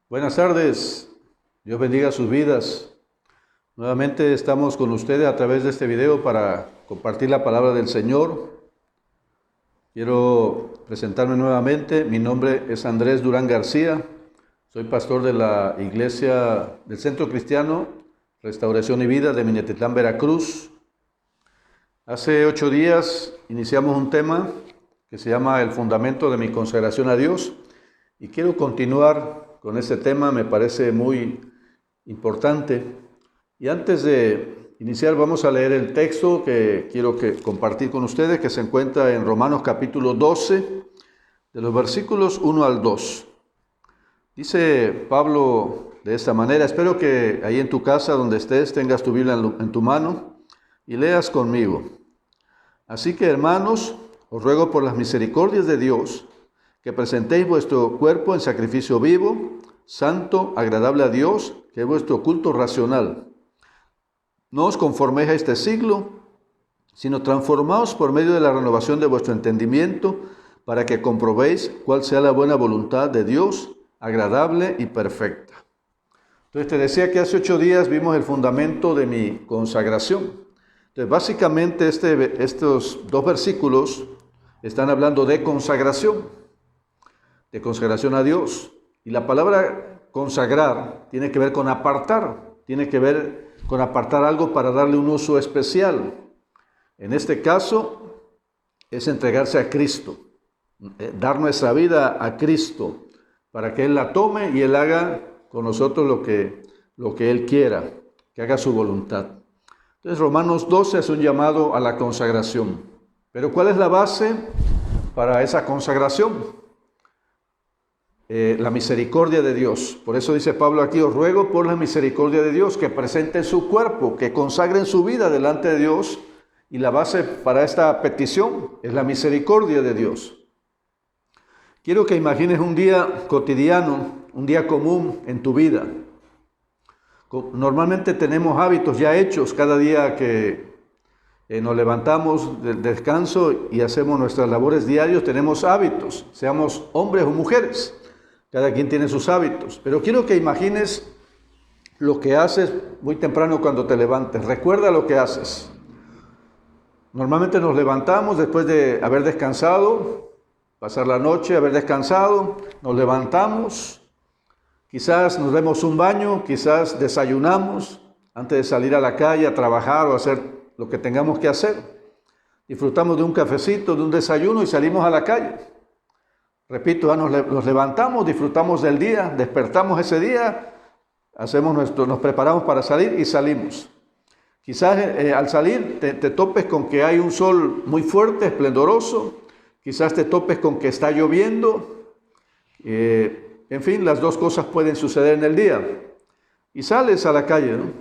Buenas tardes, Dios bendiga sus vidas. Nuevamente estamos con ustedes a través de este video para compartir la palabra del Señor. Quiero presentarme nuevamente. Mi nombre es Andrés Durán García. Soy pastor de la iglesia del Centro Cristiano Restauración y Vida de Minatitlán, Veracruz. Hace 8 días iniciamos un tema que se llama El fundamento de mi consagración a Dios y quiero continuar con este tema. Me parece muy importante. Y antes de iniciar vamos a leer el texto que quiero compartir con ustedes, que se encuentra en Romanos capítulo 12, de los versículos 1 al 2. Dice Pablo de esta manera: espero que ahí en tu casa donde estés tengas tu Biblia en tu mano y leas conmigo. Así que, hermanos, os ruego por las misericordias de Dios que presentéis vuestro cuerpo en sacrificio vivo, santo, agradable a Dios, que es vuestro culto racional. No os conforméis a este siglo, sino transformaos por medio de la renovación de vuestro entendimiento, para que comprobéis cuál sea la buena voluntad de Dios, agradable y perfecta. Entonces te decía que hace 8 días vimos el fundamento de mi consagración. Entonces básicamente estos 2 versículos están hablando de consagración a Dios. Y la palabra consagrar tiene que ver con apartar, tiene que ver con apartar algo para darle un uso especial. En este caso es entregarse a Cristo, dar nuestra vida a Cristo para que Él la tome y Él haga con nosotros lo que Él quiera, que haga su voluntad. Entonces Romanos 12 es un llamado a la consagración. Pero ¿cuál es la base para esa consagración? La misericordia de Dios. Por eso dice Pablo aquí: os ruego por la misericordia de Dios que presenten su cuerpo, que consagren su vida delante de Dios. Y la base para esta petición es la misericordia de Dios. Quiero que imagines un día cotidiano, un día común en tu vida. Normalmente tenemos hábitos ya hechos cada día que nos levantamos del descanso y hacemos nuestras labores diarias. Tenemos hábitos, seamos hombres o mujeres. Cada quien tiene sus hábitos. Pero quiero que imagines lo que haces muy temprano cuando te levantes. Recuerda lo que haces. Normalmente nos levantamos después de haber descansado, pasar la noche, haber descansado, nos levantamos. Quizás nos demos un baño, quizás desayunamos antes de salir a la calle a trabajar o a hacer lo que tengamos que hacer. Disfrutamos de un cafecito, de un desayuno y salimos a la calle. Repito, nos levantamos, disfrutamos del día, despertamos ese día, nos preparamos para salir y salimos. Quizás al salir te topes con que hay un sol muy fuerte, esplendoroso. Quizás te topes con que está lloviendo. En fin, las dos cosas pueden suceder en el día. Y sales a la calle, ¿no?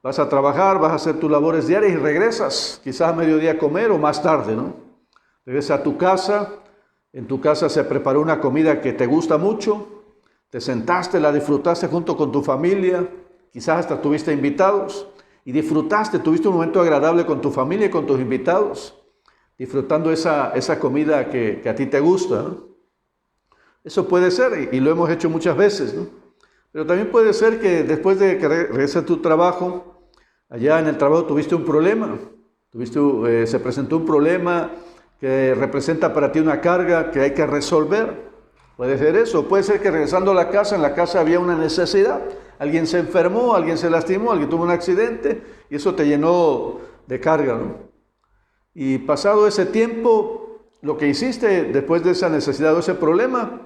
Vas a trabajar, vas a hacer tus labores diarias y regresas, quizás a mediodía a comer o más tarde, ¿no? Regresas a tu casa. En tu casa se preparó una comida que te gusta mucho, te sentaste, la disfrutaste junto con tu familia, quizás hasta tuviste invitados y tuviste un momento agradable con tu familia y con tus invitados, disfrutando esa comida que a ti te gusta, ¿no? Eso puede ser y lo hemos hecho muchas veces, ¿no? Pero también puede ser que después de que regreses a tu trabajo, allá en el trabajo tuviste un problema, se presentó un problema que representa para ti una carga que hay que resolver. Puede ser eso, puede ser que regresando a la casa, en la casa había una necesidad. Alguien se enfermó, alguien se lastimó, alguien tuvo un accidente y eso te llenó de carga, ¿no? Y pasado ese tiempo, lo que hiciste después de esa necesidad o ese problema,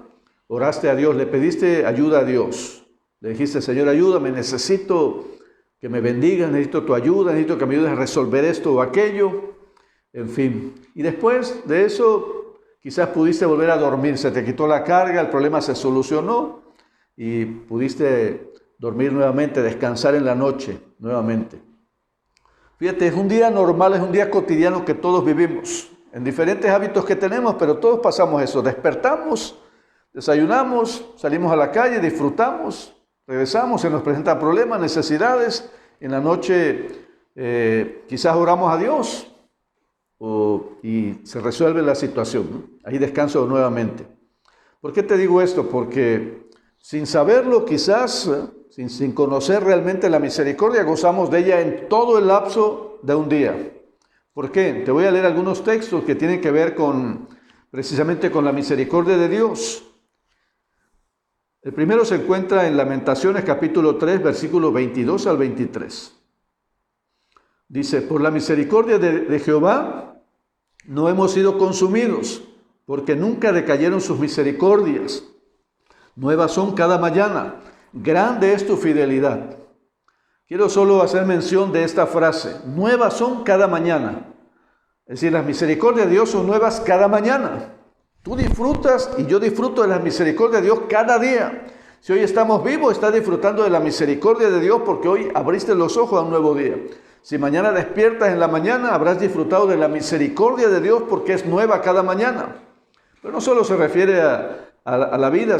oraste a Dios, le pediste ayuda a Dios. Le dijiste: Señor, ayúdame, necesito que me bendigas, necesito tu ayuda, necesito que me ayudes a resolver esto o aquello. En fin, y después de eso quizás pudiste volver a dormir, se te quitó la carga, el problema se solucionó y pudiste dormir nuevamente, descansar en la noche nuevamente. Fíjate, es un día normal, es un día cotidiano que todos vivimos, en diferentes hábitos que tenemos, pero todos pasamos eso. Despertamos, desayunamos, salimos a la calle, disfrutamos, regresamos, se nos presentan problemas, necesidades. En la noche quizás oramos a Dios y se resuelve la situación, ¿no? Ahí descanso nuevamente. ¿Por qué te digo esto? Porque sin saberlo quizás, sin conocer realmente la misericordia, gozamos de ella en todo el lapso de un día. ¿Por qué? Te voy a leer algunos textos que tienen que ver precisamente con la misericordia de Dios. El primero se encuentra en Lamentaciones capítulo 3, versículos 22 al 23. Dice, por la misericordia de Jehová no hemos sido consumidos, porque nunca decayeron sus misericordias. Nuevas son cada mañana, grande es tu fidelidad. Quiero solo hacer mención de esta frase, nuevas son cada mañana. Es decir, las misericordias de Dios son nuevas cada mañana. Tú disfrutas y yo disfruto de la misericordia de Dios cada día. Si hoy estamos vivos, estás disfrutando de la misericordia de Dios porque hoy abriste los ojos a un nuevo día. Si mañana despiertas en la mañana, habrás disfrutado de la misericordia de Dios porque es nueva cada mañana. Pero no solo se refiere a la vida,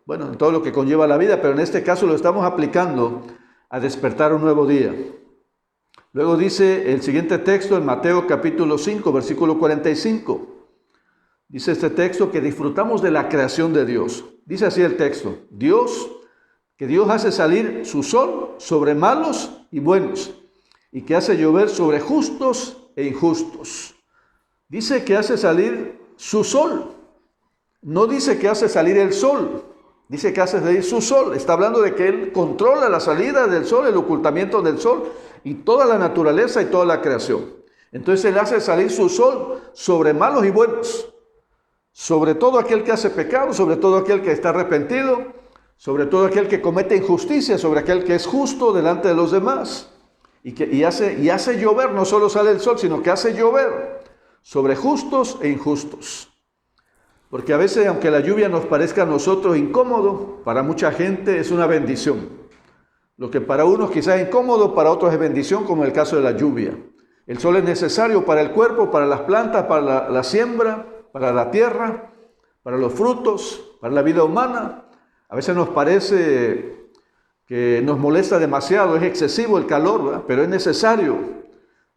bueno, en todo lo que conlleva la vida, pero en este caso lo estamos aplicando a despertar un nuevo día. Luego dice el siguiente texto en Mateo capítulo 5, versículo 45. Dice este texto que disfrutamos de la creación de Dios. Dice así el texto, que Dios hace salir su sol sobre malos y buenos, y que hace llover sobre justos e injustos. Dice que hace salir su sol. No dice que hace salir el sol. Dice que hace salir su sol. Está hablando de que Él controla la salida del sol, el ocultamiento del sol y toda la naturaleza y toda la creación. Entonces Él hace salir su sol sobre malos y buenos. Sobre todo aquel que hace pecado, sobre todo aquel que está arrepentido, sobre todo aquel que comete injusticia, sobre aquel que es justo delante de los demás. Y hace llover, no solo sale el sol, sino que hace llover sobre justos e injustos. Porque a veces, aunque la lluvia nos parezca a nosotros incómodo, para mucha gente es una bendición. Lo que para unos quizás es incómodo, para otros es bendición, como en el caso de la lluvia. El sol es necesario para el cuerpo, para las plantas, para la siembra, para la tierra, para los frutos, para la vida humana. A veces nos parece que nos molesta demasiado, es excesivo el calor, ¿verdad? Pero es necesario.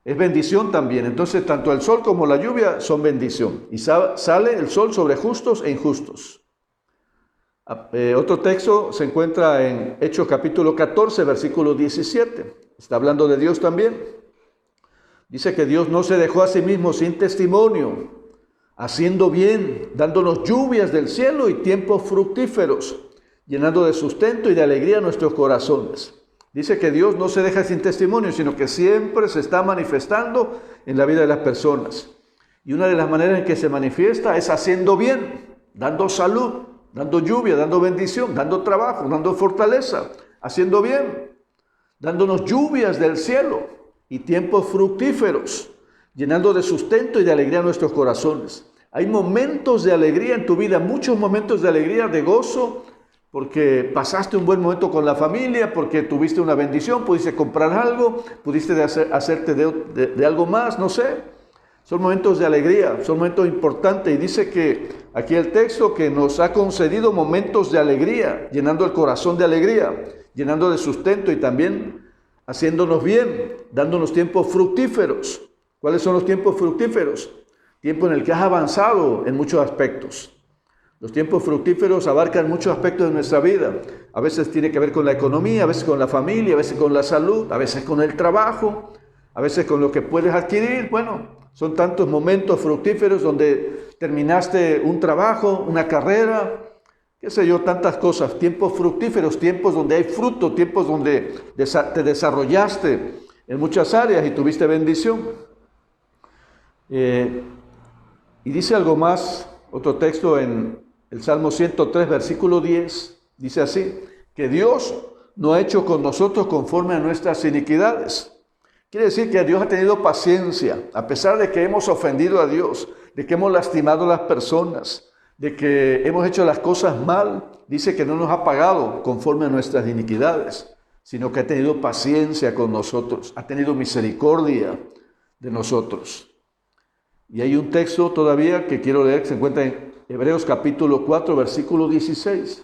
Es bendición también. Entonces, tanto el sol como la lluvia son bendición. Y sale el sol sobre justos e injustos. Otro texto se encuentra en Hechos capítulo 14, versículo 17. Está hablando de Dios también. Dice que Dios no se dejó a sí mismo sin testimonio, haciendo bien, dándonos lluvias del cielo y tiempos fructíferos, llenando de sustento y de alegría nuestros corazones. Dice que Dios no se deja sin testimonio, sino que siempre se está manifestando en la vida de las personas. Y una de las maneras en que se manifiesta es haciendo bien, dando salud, dando lluvia, dando bendición, dando trabajo, dando fortaleza, haciendo bien, dándonos lluvias del cielo y tiempos fructíferos, llenando de sustento y de alegría nuestros corazones. Hay momentos de alegría en tu vida, muchos momentos de alegría, de gozo, porque pasaste un buen momento con la familia, porque tuviste una bendición, pudiste comprar algo, pudiste hacerte de algo más, no sé. Son momentos de alegría, son momentos importantes. Y dice que aquí el texto que nos ha concedido momentos de alegría, llenando el corazón de alegría, llenando de sustento y también haciéndonos bien, dándonos tiempos fructíferos. ¿Cuáles son los tiempos fructíferos? Tiempo en el que has avanzado en muchos aspectos. Los tiempos fructíferos abarcan muchos aspectos de nuestra vida. A veces tiene que ver con la economía, a veces con la familia, a veces con la salud, a veces con el trabajo, a veces con lo que puedes adquirir. Bueno, son tantos momentos fructíferos donde terminaste un trabajo, una carrera, qué sé yo, tantas cosas. Tiempos fructíferos, tiempos donde hay fruto, tiempos donde te desarrollaste en muchas áreas y tuviste bendición. Y dice algo más, otro texto en el Salmo 103, versículo 10, dice así, que Dios no ha hecho con nosotros conforme a nuestras iniquidades. Quiere decir que Dios ha tenido paciencia, a pesar de que hemos ofendido a Dios, de que hemos lastimado a las personas, de que hemos hecho las cosas mal. Dice que no nos ha pagado conforme a nuestras iniquidades, sino que ha tenido paciencia con nosotros, ha tenido misericordia de nosotros. Y hay un texto todavía que quiero leer que se encuentra en Hebreos capítulo 4, versículo 16.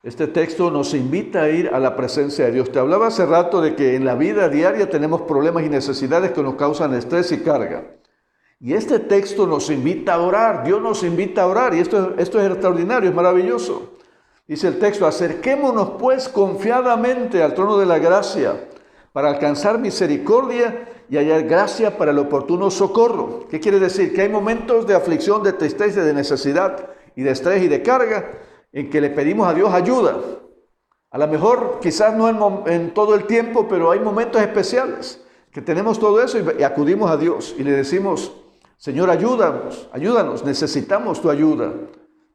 Este texto nos invita a ir a la presencia de Dios. Te hablaba hace rato de que en la vida diaria tenemos problemas y necesidades que nos causan estrés y carga. Y este texto nos invita a orar. Dios nos invita a orar. Y esto es extraordinario, es maravilloso. Dice el texto, acerquémonos pues confiadamente al trono de la gracia para alcanzar misericordia y hallar gracia para el oportuno socorro. ¿Qué quiere decir? Que hay momentos de aflicción, de tristeza, de necesidad y de estrés y de carga en que le pedimos a Dios ayuda. A lo mejor quizás no en todo el tiempo, pero hay momentos especiales que tenemos todo eso y acudimos a Dios y le decimos, Señor, ayúdanos, necesitamos tu ayuda.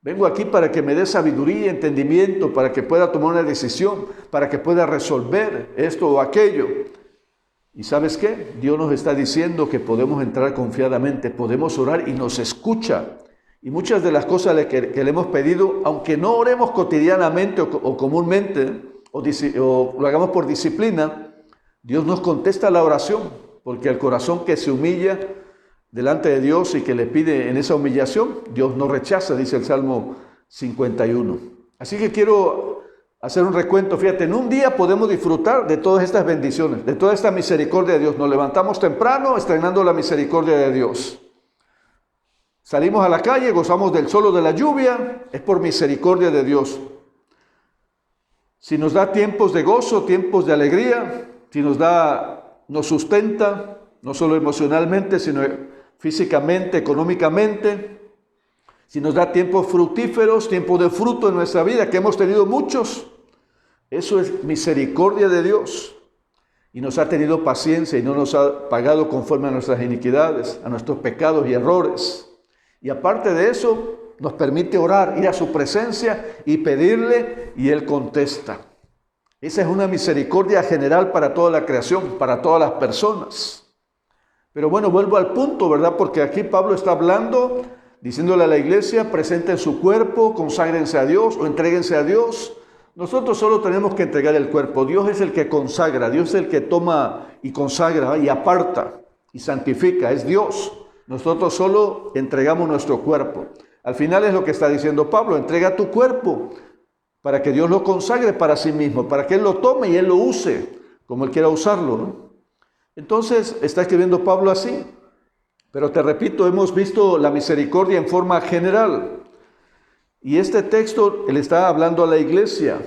Vengo aquí para que me dé sabiduría y entendimiento, para que pueda tomar una decisión, para que pueda resolver esto o aquello. ¿Y sabes qué? Dios nos está diciendo que podemos entrar confiadamente, podemos orar y nos escucha. Y muchas de las cosas que le hemos pedido, aunque no oremos cotidianamente o comúnmente, o lo hagamos por disciplina, Dios nos contesta la oración, porque el corazón que se humilla delante de Dios y que le pide en esa humillación, Dios no rechaza, dice el Salmo 51. Así que quiero hacer un recuento. Fíjate, en un día podemos disfrutar de todas estas bendiciones, de toda esta misericordia de Dios. Nos levantamos temprano estrenando la misericordia de Dios. Salimos a la calle, gozamos del sol o de la lluvia, es por misericordia de Dios. Si nos da tiempos de gozo, tiempos de alegría, si nos sustenta, no solo emocionalmente, sino físicamente, económicamente, si nos da tiempos fructíferos, tiempos de fruto en nuestra vida, que hemos tenido muchos, eso es misericordia de Dios. Y nos ha tenido paciencia y no nos ha pagado conforme a nuestras iniquidades, a nuestros pecados y errores. Y aparte de eso, nos permite orar, ir a su presencia y pedirle, y Él contesta. Esa es una misericordia general para toda la creación, para todas las personas. Pero bueno, vuelvo al punto, ¿verdad? Porque aquí Pablo está hablando, diciéndole a la iglesia, presenten su cuerpo, conságrense a Dios o entréguense a Dios. Nosotros solo tenemos que entregar el cuerpo. Dios es el que consagra, Dios es el que toma y consagra y aparta y santifica, es Dios. Nosotros solo entregamos nuestro cuerpo. Al final es lo que está diciendo Pablo, entrega tu cuerpo para que Dios lo consagre para sí mismo, para que Él lo tome y Él lo use como Él quiera usarlo, ¿no? Entonces está escribiendo Pablo así. Pero te repito, hemos visto la misericordia en forma general. Y este texto le está hablando a la iglesia.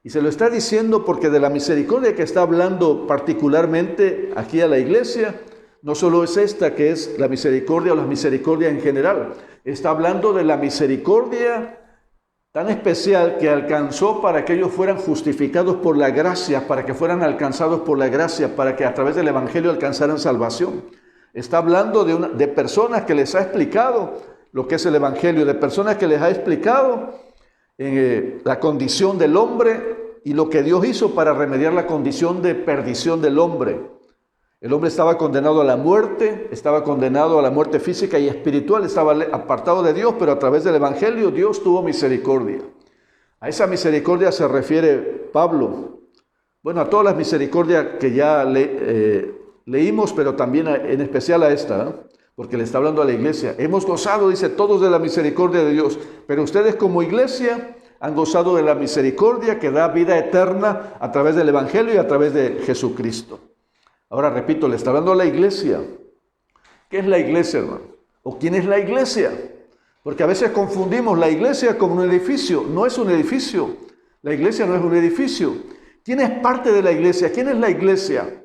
Y se lo está diciendo porque de la misericordia que está hablando particularmente aquí a la iglesia, no solo es esta que es la misericordia o la misericordia en general. Está hablando de la misericordia tan especial que alcanzó para que ellos fueran justificados por la gracia, para que fueran alcanzados por la gracia, para que a través del evangelio alcanzaran salvación. Está hablando de personas que les ha explicado lo que es el evangelio, de personas que les ha explicado la condición del hombre y lo que Dios hizo para remediar la condición de perdición del hombre. El hombre estaba condenado a la muerte física y espiritual, estaba apartado de Dios, pero a través del evangelio Dios tuvo misericordia. A esa misericordia se refiere Pablo. Bueno, a todas las misericordias que ya leímos, pero también en especial a esta, ¿eh? Porque le está hablando a la iglesia. Hemos gozado, dice, todos de la misericordia de Dios, pero ustedes como iglesia han gozado de la misericordia que da vida eterna a través del evangelio y a través de Jesucristo. Ahora repito, le está hablando a la iglesia. ¿Qué es la iglesia, hermano? ¿O quién es la iglesia? Porque a veces confundimos la iglesia con un edificio. No es un edificio. La iglesia no es un edificio. ¿Quién es parte de la iglesia? ¿Quién es la iglesia?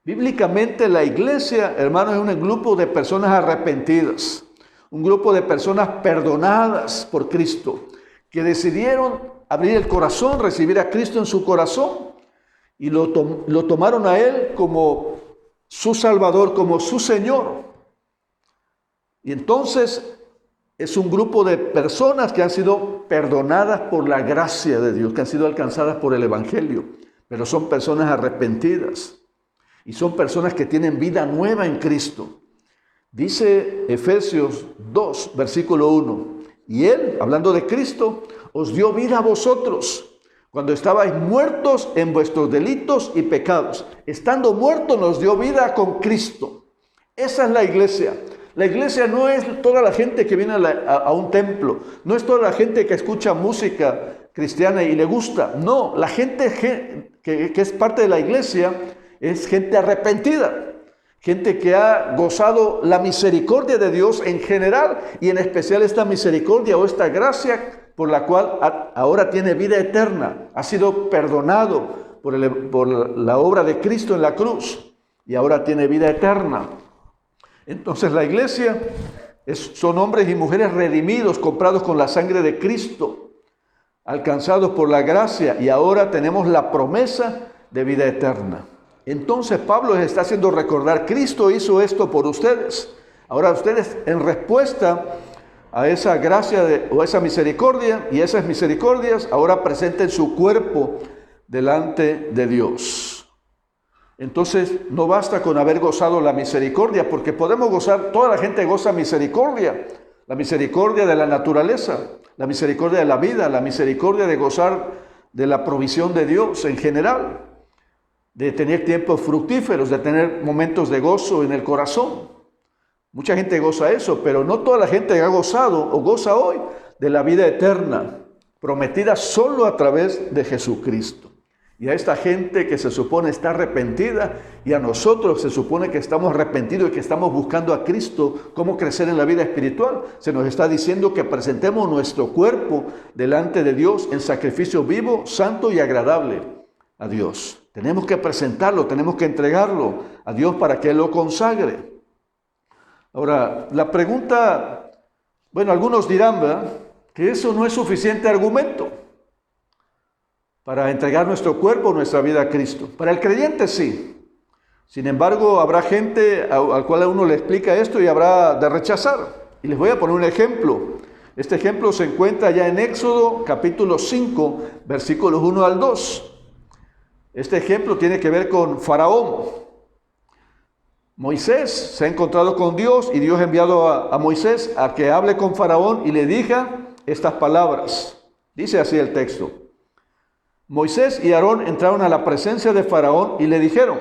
Bíblicamente la iglesia, hermano, es un grupo de personas arrepentidas. Un grupo de personas perdonadas por Cristo. Que decidieron abrir el corazón, recibir a Cristo en su corazón. Y lo tomaron a Él como su Salvador, como su Señor. Y entonces es un grupo de personas que han sido perdonadas por la gracia de Dios, que han sido alcanzadas por el Evangelio. Pero son personas arrepentidas. Y son personas que tienen vida nueva en Cristo. Dice Efesios 2, versículo 1. Y Él, hablando de Cristo, os dio vida a vosotros cuando estabais muertos en vuestros delitos y pecados. Estando muertos nos dio vida con Cristo. Esa es la iglesia. La iglesia no es toda la gente que viene a un templo. No es toda la gente que escucha música cristiana y le gusta. No, la gente que es parte de la iglesia es gente arrepentida. Gente que ha gozado la misericordia de Dios en general y en especial esta misericordia o esta gracia por la cual ahora tiene vida eterna. Ha sido perdonado por la obra de Cristo en la cruz y ahora tiene vida eterna. Entonces la iglesia son hombres y mujeres redimidos, comprados con la sangre de Cristo, alcanzados por la gracia, y ahora tenemos la promesa de vida eterna. Entonces Pablo les está haciendo recordar, Cristo hizo esto por ustedes. Ahora ustedes, en respuesta a esa gracia o esa misericordia, y esas misericordias, ahora presenten su cuerpo delante de Dios. Entonces no basta con haber gozado la misericordia, porque podemos gozar, toda la gente goza misericordia, la misericordia de la naturaleza, la misericordia de la vida, la misericordia de gozar de la provisión de Dios en general, de tener tiempos fructíferos, de tener momentos de gozo en el corazón. Mucha gente goza eso, pero no toda la gente ha gozado o goza hoy de la vida eterna, prometida solo a través de Jesucristo. Y a esta gente que se supone está arrepentida, y a nosotros se supone que estamos arrepentidos y que estamos buscando a Cristo, cómo crecer en la vida espiritual, se nos está diciendo que presentemos nuestro cuerpo delante de Dios en sacrificio vivo, santo y agradable a Dios. Tenemos que presentarlo, tenemos que entregarlo a Dios para que Él lo consagre. Ahora, la pregunta, bueno, algunos dirán, ¿verdad?, que eso no es suficiente argumento para entregar nuestro cuerpo, nuestra vida a Cristo. Para el creyente sí. Sin embargo, habrá gente al cual a uno le explica esto y habrá de rechazar. Y les voy a poner un ejemplo. Este ejemplo se encuentra ya en Éxodo capítulo 5, versículos 1 al 2. Este ejemplo tiene que ver con Faraón. Moisés se ha encontrado con Dios y Dios ha enviado a Moisés a que hable con Faraón y le diga estas palabras. Dice así el texto. Moisés y Aarón entraron a la presencia de Faraón y le dijeron,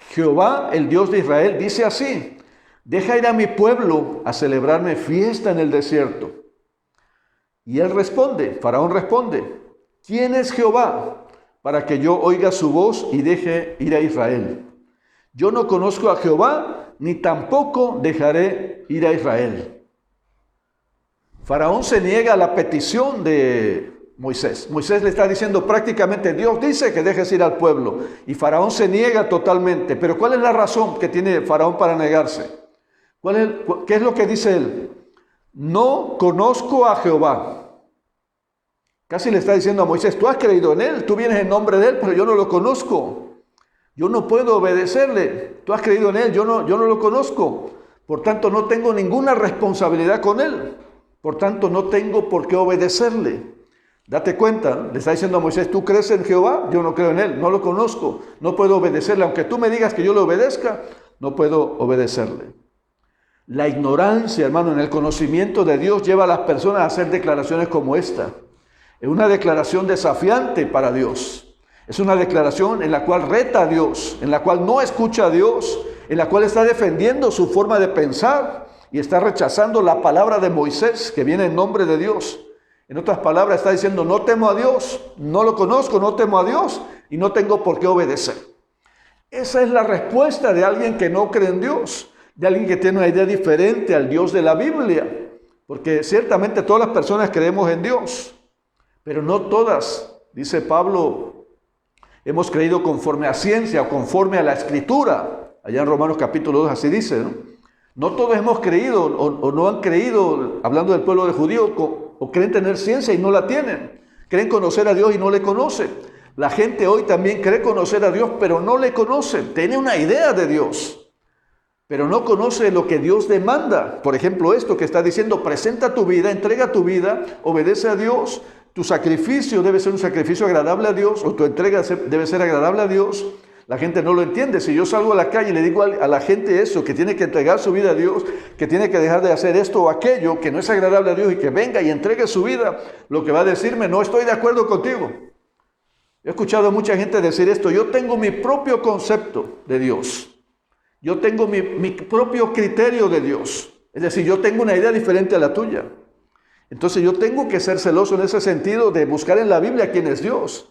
Jehová, el Dios de Israel, dice así, deja ir a mi pueblo a celebrarme fiesta en el desierto. Y él responde, Faraón responde, ¿quién es Jehová para que yo oiga su voz y deje ir a Israel? Yo no conozco a Jehová, ni tampoco dejaré ir a Israel. Faraón se niega a la petición de Moisés. Moisés le está diciendo prácticamente, Dios dice que dejes ir al pueblo. Y Faraón se niega totalmente. Pero ¿cuál es la razón que tiene Faraón para negarse? ¿Qué es lo que dice él? No conozco a Jehová. Casi le está diciendo a Moisés, tú has creído en él, tú vienes en nombre de él, pero yo no lo conozco. Yo no puedo obedecerle. Tú has creído en él, yo no lo conozco. Por tanto, no tengo ninguna responsabilidad con él. Por tanto, no tengo por qué obedecerle. Date cuenta, le está diciendo a Moisés, ¿tú crees en Jehová? Yo no creo en él, no lo conozco, no puedo obedecerle. Aunque tú me digas que yo le obedezca, no puedo obedecerle. La ignorancia, hermano, en el conocimiento de Dios lleva a las personas a hacer declaraciones como esta. Es una declaración desafiante para Dios. Es una declaración en la cual reta a Dios, en la cual no escucha a Dios, en la cual está defendiendo su forma de pensar y está rechazando la palabra de Moisés que viene en nombre de Dios. En otras palabras, está diciendo, no temo a Dios, no lo conozco, no temo a Dios y no tengo por qué obedecer. Esa es la respuesta de alguien que no cree en Dios, de alguien que tiene una idea diferente al Dios de la Biblia. Porque ciertamente todas las personas creemos en Dios, pero no todas, dice Pablo, hemos creído conforme a ciencia o conforme a la Escritura. Allá en Romanos capítulo 2 así dice, ¿no? No todos hemos creído o no han creído, hablando del pueblo de judío, o creen tener ciencia y no la tienen. Creen conocer a Dios y no le conocen. La gente hoy también cree conocer a Dios, pero no le conocen. Tiene una idea de Dios, pero no conoce lo que Dios demanda. Por ejemplo, esto que está diciendo, presenta tu vida, entrega tu vida, obedece a Dios. Tu sacrificio debe ser un sacrificio agradable a Dios, o tu entrega debe ser agradable a Dios. La gente no lo entiende. Si yo salgo a la calle y le digo a la gente eso, que tiene que entregar su vida a Dios, que tiene que dejar de hacer esto o aquello, que no es agradable a Dios y que venga y entregue su vida, lo que va a decirme, no estoy de acuerdo contigo. He escuchado a mucha gente decir esto, yo tengo mi propio concepto de Dios. Yo tengo mi propio criterio de Dios. Es decir, yo tengo una idea diferente a la tuya. Entonces yo tengo que ser celoso en ese sentido de buscar en la Biblia quién es Dios.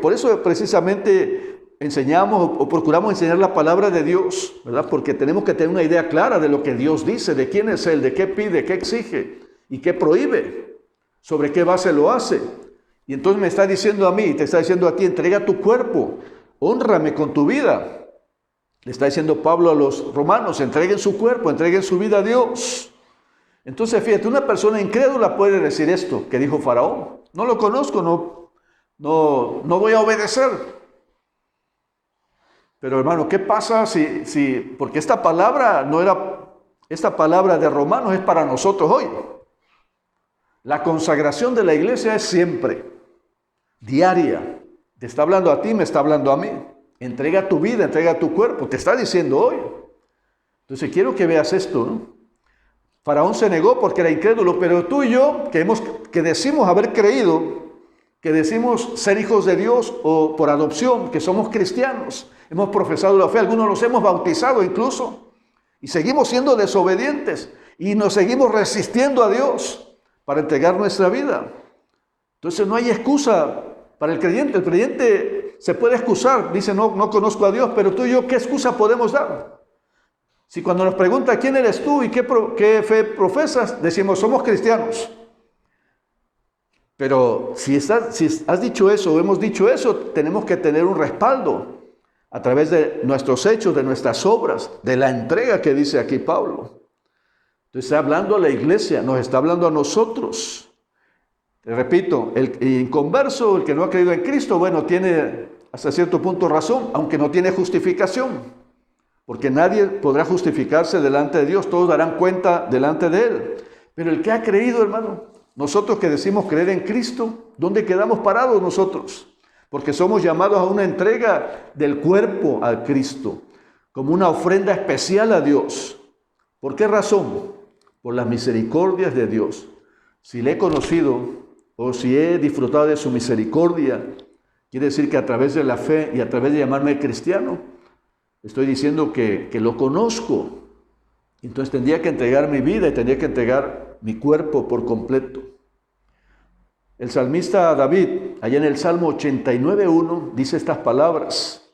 Por eso precisamente enseñamos o procuramos enseñar la palabra de Dios, ¿verdad? Porque tenemos que tener una idea clara de lo que Dios dice, de quién es Él, de qué pide, qué exige y qué prohíbe. ¿Sobre qué base lo hace? Y entonces me está diciendo a mí, te está diciendo a ti, entrega tu cuerpo, hónrame con tu vida. Le está diciendo Pablo a los romanos, entreguen su cuerpo, entreguen su vida a Dios. Entonces, fíjate, una persona incrédula puede decir esto que dijo Faraón. No lo conozco, no voy a obedecer. Pero hermano, ¿qué pasa si porque esta palabra esta palabra de Romanos es para nosotros hoy? La consagración de la iglesia es siempre, diaria. Te está hablando a ti, me está hablando a mí. Entrega tu vida, entrega tu cuerpo, te está diciendo hoy. Entonces quiero que veas esto, ¿no? Faraón se negó porque era incrédulo, pero tú y yo, que decimos haber creído, que decimos ser hijos de Dios o por adopción, que somos cristianos, hemos profesado la fe, algunos los hemos bautizado incluso, y seguimos siendo desobedientes, y nos seguimos resistiendo a Dios para entregar nuestra vida. Entonces no hay excusa para el creyente se puede excusar, dice no conozco a Dios, pero tú y yo, ¿qué excusa podemos dar? Si cuando nos pregunta quién eres tú y qué fe profesas, decimos somos cristianos. Pero si has dicho eso o hemos dicho eso, tenemos que tener un respaldo a través de nuestros hechos, de nuestras obras, de la entrega que dice aquí Pablo. Entonces está hablando a la iglesia, nos está hablando a nosotros. Te repito, el inconverso, el que no ha creído en Cristo, bueno, tiene hasta cierto punto razón, aunque no tiene justificación. Porque nadie podrá justificarse delante de Dios, todos darán cuenta delante de Él. Pero el que ha creído, hermano, nosotros que decimos creer en Cristo, ¿dónde quedamos parados nosotros? Porque somos llamados a una entrega del cuerpo a Cristo, como una ofrenda especial a Dios. ¿Por qué razón? Por las misericordias de Dios. Si le he conocido o si he disfrutado de su misericordia, quiere decir que a través de la fe y a través de llamarme cristiano, estoy diciendo que lo conozco. Entonces tendría que entregar mi vida y tendría que entregar mi cuerpo por completo. El salmista David, allá en el Salmo 89:1, dice estas palabras.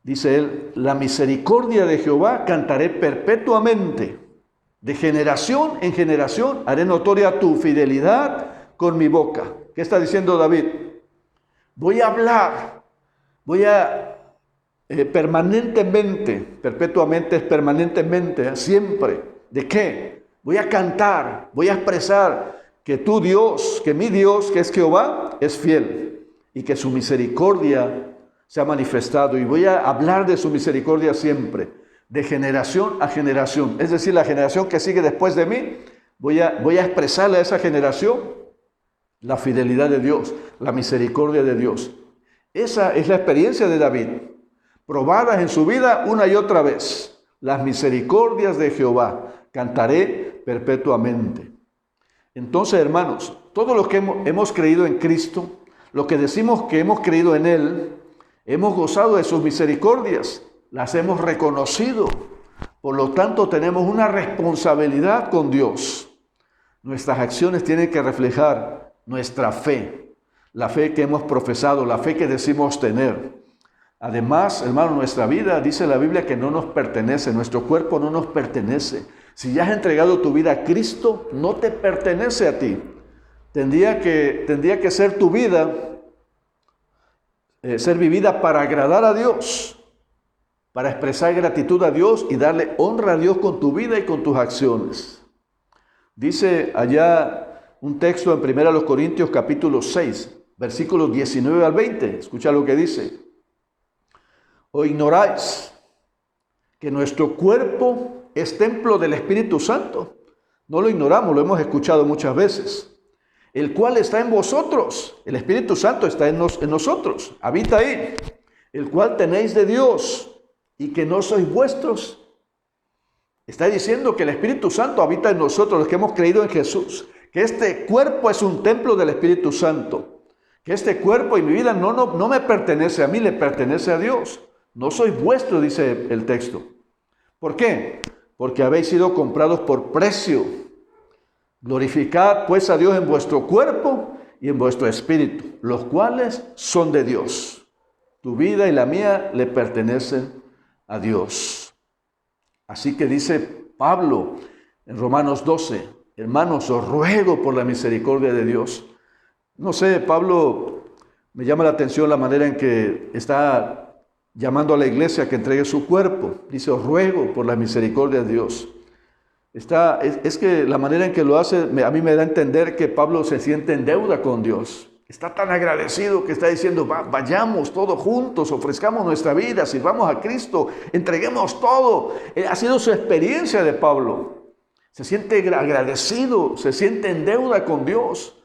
Dice él, la misericordia de Jehová cantaré perpetuamente. De generación en generación haré notoria tu fidelidad con mi boca. ¿Qué está diciendo David? Voy a hablar, permanentemente, perpetuamente es permanentemente, siempre. ¿De qué? Voy a cantar, voy a expresar que tu Dios, que mi Dios, que es Jehová, es fiel y que su misericordia se ha manifestado. Y voy a hablar de su misericordia siempre, de generación a generación. Es decir, la generación que sigue después de mí, voy a expresarle a esa generación la fidelidad de Dios, la misericordia de Dios. Esa es la experiencia de David, probadas en su vida una y otra vez. Las misericordias de Jehová cantaré perpetuamente. Entonces, hermanos, todos los que hemos creído en Cristo, los que decimos que hemos creído en Él, hemos gozado de sus misericordias, las hemos reconocido. Por lo tanto, tenemos una responsabilidad con Dios. Nuestras acciones tienen que reflejar nuestra fe, la fe que hemos profesado, la fe que decimos tener. Además, hermano, nuestra vida, dice la Biblia, que no nos pertenece, nuestro cuerpo no nos pertenece. Si ya has entregado tu vida a Cristo, no te pertenece a ti. Tendría que ser tu vida, ser vivida para agradar a Dios, para expresar gratitud a Dios y darle honra a Dios con tu vida y con tus acciones. Dice allá un texto en 1 Corintios capítulo 6, versículos 19 al 20. Escucha lo que dice. ¿O ignoráis que nuestro cuerpo es templo del Espíritu Santo? No lo ignoramos, lo hemos escuchado muchas veces. El cual está en vosotros. El Espíritu Santo está en nosotros, habita ahí. El cual tenéis de Dios y que no sois vuestros. Está diciendo que el Espíritu Santo habita en nosotros, los que hemos creído en Jesús. Que este cuerpo es un templo del Espíritu Santo. Que este cuerpo y mi vida no me pertenece a mí, le pertenece a Dios. No sois vuestros, dice el texto. ¿Por qué? Porque habéis sido comprados por precio. Glorificad pues a Dios en vuestro cuerpo y en vuestro espíritu, los cuales son de Dios. Tu vida y la mía le pertenecen a Dios. Así que dice Pablo en Romanos 12, hermanos, os ruego por la misericordia de Dios. No sé, Pablo me llama la atención la manera en que está llamando a la iglesia a que entregue su cuerpo. Dice, os ruego por la misericordia de Dios. Es que la manera en que lo hace a mí me da a entender que Pablo se siente en deuda con Dios. Está tan agradecido que está diciendo, vayamos todos juntos, ofrezcamos nuestra vida, sirvamos a Cristo, entreguemos todo. Ha sido su experiencia de Pablo. Se siente agradecido, se siente en deuda con Dios.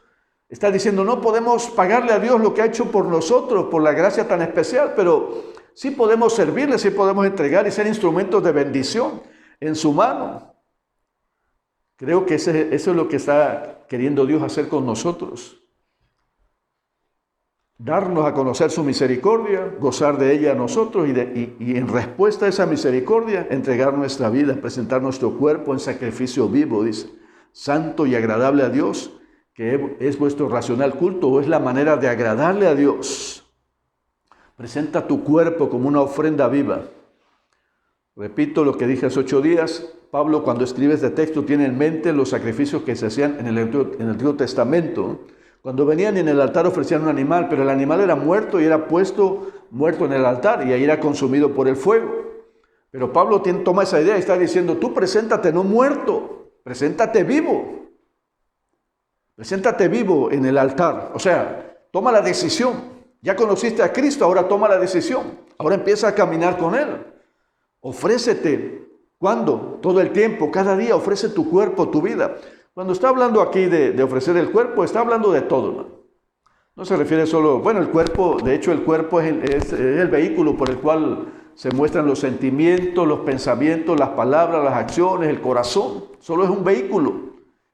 Está diciendo, no podemos pagarle a Dios lo que ha hecho por nosotros, por la gracia tan especial, pero sí podemos servirle, sí podemos entregar y ser instrumentos de bendición en su mano. Creo que eso es lo que está queriendo Dios hacer con nosotros. Darnos a conocer su misericordia, gozar de ella a nosotros y en respuesta a esa misericordia, entregar nuestra vida, presentar nuestro cuerpo en sacrificio vivo, dice, santo y agradable a Dios, que es vuestro racional culto o es la manera de agradarle a Dios. Presenta tu cuerpo como una ofrenda viva. Repito lo que dije hace 8 días. Pablo, cuando escribe este texto, tiene en mente los sacrificios que se hacían en el Antiguo Testamento. Cuando venían y en el altar ofrecían un animal, pero el animal era muerto y era puesto muerto en el altar y ahí era consumido por el fuego. Pero Pablo toma esa idea y está diciendo, tú preséntate no muerto, preséntate vivo. Preséntate vivo en el altar. O sea, toma la decisión. Ya conociste a Cristo, ahora toma la decisión. Ahora empieza a caminar con Él. Ofrécete. ¿Cuándo? Todo el tiempo, cada día ofrece tu cuerpo, tu vida. Cuando está hablando aquí de ofrecer el cuerpo, está hablando de todo, ¿no? No se refiere solo, bueno, el cuerpo, de hecho el cuerpo es el vehículo por el cual se muestran los sentimientos, los pensamientos, las palabras, las acciones, el corazón. Solo es un vehículo.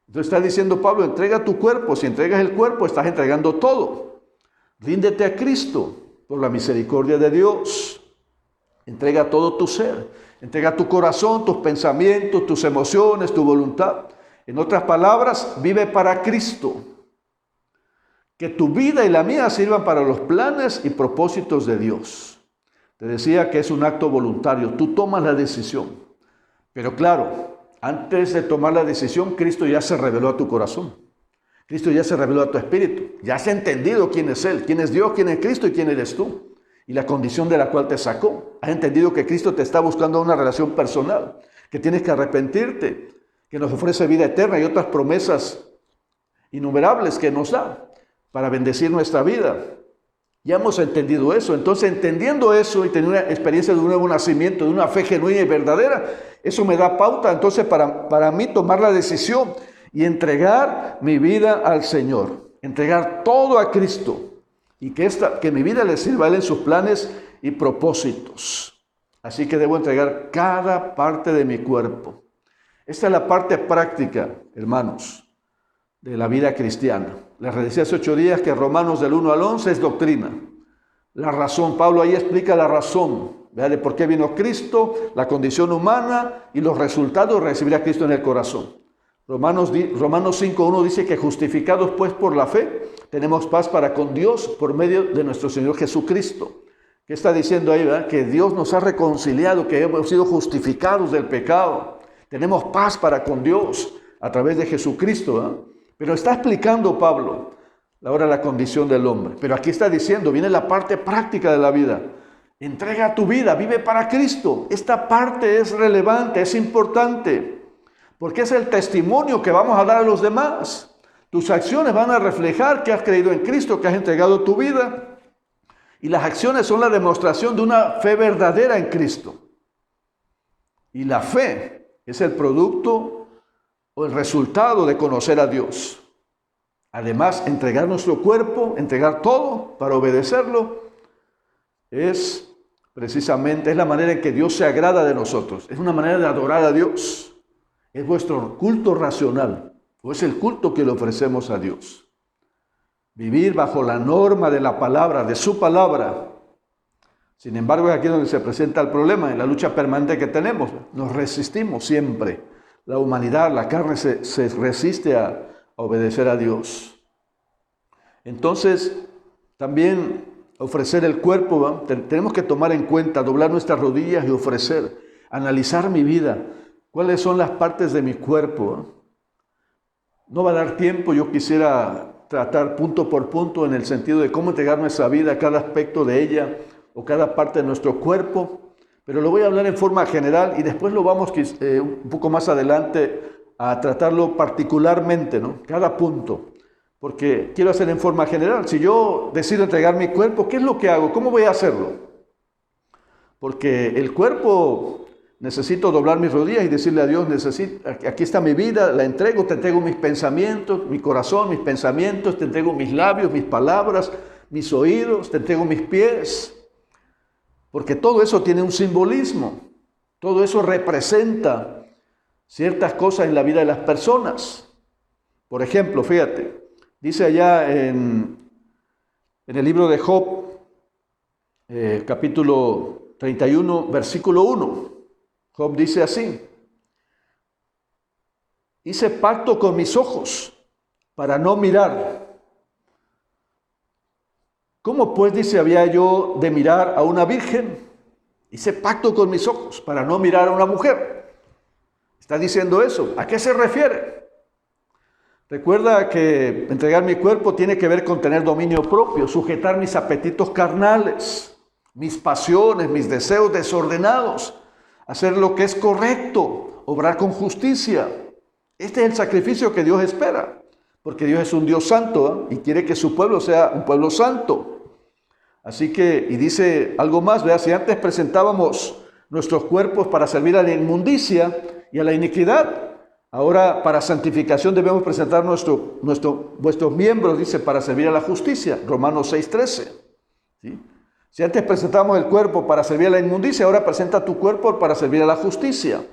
Entonces está diciendo Pablo, entrega tu cuerpo. Si entregas el cuerpo, estás entregando todo. Ríndete a Cristo por la misericordia de Dios. Entrega todo tu ser. Entrega tu corazón, tus pensamientos, tus emociones, tu voluntad. En otras palabras, vive para Cristo. Que tu vida y la mía sirvan para los planes y propósitos de Dios. Te decía que es un acto voluntario. Tú tomas la decisión. Pero claro, antes de tomar la decisión, Cristo ya se reveló a tu corazón. Cristo ya se reveló a tu espíritu. Ya has entendido quién es Él, quién es Dios, quién es Cristo y quién eres tú. Y la condición de la cual te sacó. Has entendido que Cristo te está buscando una relación personal, que tienes que arrepentirte, que nos ofrece vida eterna y otras promesas innumerables que nos da para bendecir nuestra vida. Ya hemos entendido eso. Entonces, entendiendo eso y teniendo una experiencia de un nuevo nacimiento, de una fe genuina y verdadera, eso me da pauta entonces para mí tomar la decisión y entregar mi vida al Señor. Entregar todo a Cristo. Y que mi vida le sirva a Él en sus planes y propósitos. Así que debo entregar cada parte de mi cuerpo. Esta es la parte práctica, hermanos, de la vida cristiana. Les decía hace 8 días que Romanos del 1 al 11 es doctrina. La razón, Pablo ahí explica la razón, ¿verdad?, de por qué vino Cristo, la condición humana y los resultados de recibir a Cristo en el corazón. Romanos 5.1 dice que justificados pues por la fe, tenemos paz para con Dios por medio de nuestro Señor Jesucristo. ¿Qué está diciendo ahí, verdad? Que Dios nos ha reconciliado, que hemos sido justificados del pecado. Tenemos paz para con Dios a través de Jesucristo, ¿verdad? Pero está explicando Pablo ahora la condición del hombre. Pero aquí está diciendo, viene la parte práctica de la vida. Entrega tu vida, vive para Cristo. Esta parte es relevante, es importante. Porque es el testimonio que vamos a dar a los demás. Tus acciones van a reflejar que has creído en Cristo, que has entregado tu vida. Y las acciones son la demostración de una fe verdadera en Cristo. Y la fe es el producto o el resultado de conocer a Dios. Además, entregar nuestro cuerpo, entregar todo para obedecerlo, es la manera en que Dios se agrada de nosotros. Es una manera de adorar a Dios. Es vuestro culto racional, o es el culto que le ofrecemos a Dios. Vivir bajo la norma de la palabra, de su palabra. Sin embargo, es aquí donde se presenta el problema, en la lucha permanente que tenemos. Nos resistimos siempre. La humanidad, la carne se resiste a obedecer a Dios. Entonces, también ofrecer el cuerpo, ¿va? Tenemos que tomar en cuenta, doblar nuestras rodillas y ofrecer, analizar mi vida. ¿Cuáles son las partes de mi cuerpo No va a dar tiempo, yo quisiera tratar punto por punto en el sentido de cómo entregar nuestra vida, cada aspecto de ella o cada parte de nuestro cuerpo, pero lo voy a hablar en forma general y después lo vamos un poco más adelante a tratarlo particularmente, ¿no? Cada punto, porque quiero hacer en forma general. Si yo decido entregar mi cuerpo, ¿qué es lo que hago? ¿Cómo voy a hacerlo? Porque el cuerpo, necesito doblar mis rodillas y decirle a Dios, aquí está mi vida, la entrego, te entrego mis pensamientos, mi corazón, mis pensamientos, te entrego mis labios, mis palabras, mis oídos, te entrego mis pies. Porque todo eso tiene un simbolismo, todo eso representa ciertas cosas en la vida de las personas. Por ejemplo, fíjate, dice allá en el libro de Job, capítulo 31, versículo 1, Job dice así: hice pacto con mis ojos para no mirar. ¿Cómo pues, dice, había yo de mirar a una virgen? Hice pacto con mis ojos para no mirar a una mujer. Está diciendo eso. ¿A qué se refiere? Recuerda que entregar mi cuerpo tiene que ver con tener dominio propio, sujetar mis apetitos carnales, mis pasiones, mis deseos desordenados, hacer lo que es correcto, obrar con justicia. Este es el sacrificio que Dios espera, porque Dios es un Dios santo, ¿eh? Y quiere que su pueblo sea un pueblo santo. Así que, y dice algo más, ¿verdad? Si antes presentábamos nuestros cuerpos para servir a la inmundicia y a la iniquidad, ahora para santificación debemos presentar vuestros miembros, dice, para servir a la justicia, Romanos 6:13. ¿Sí? Si antes presentábamos el cuerpo para servir a la inmundicia, ahora presenta tu cuerpo para servir a la justicia.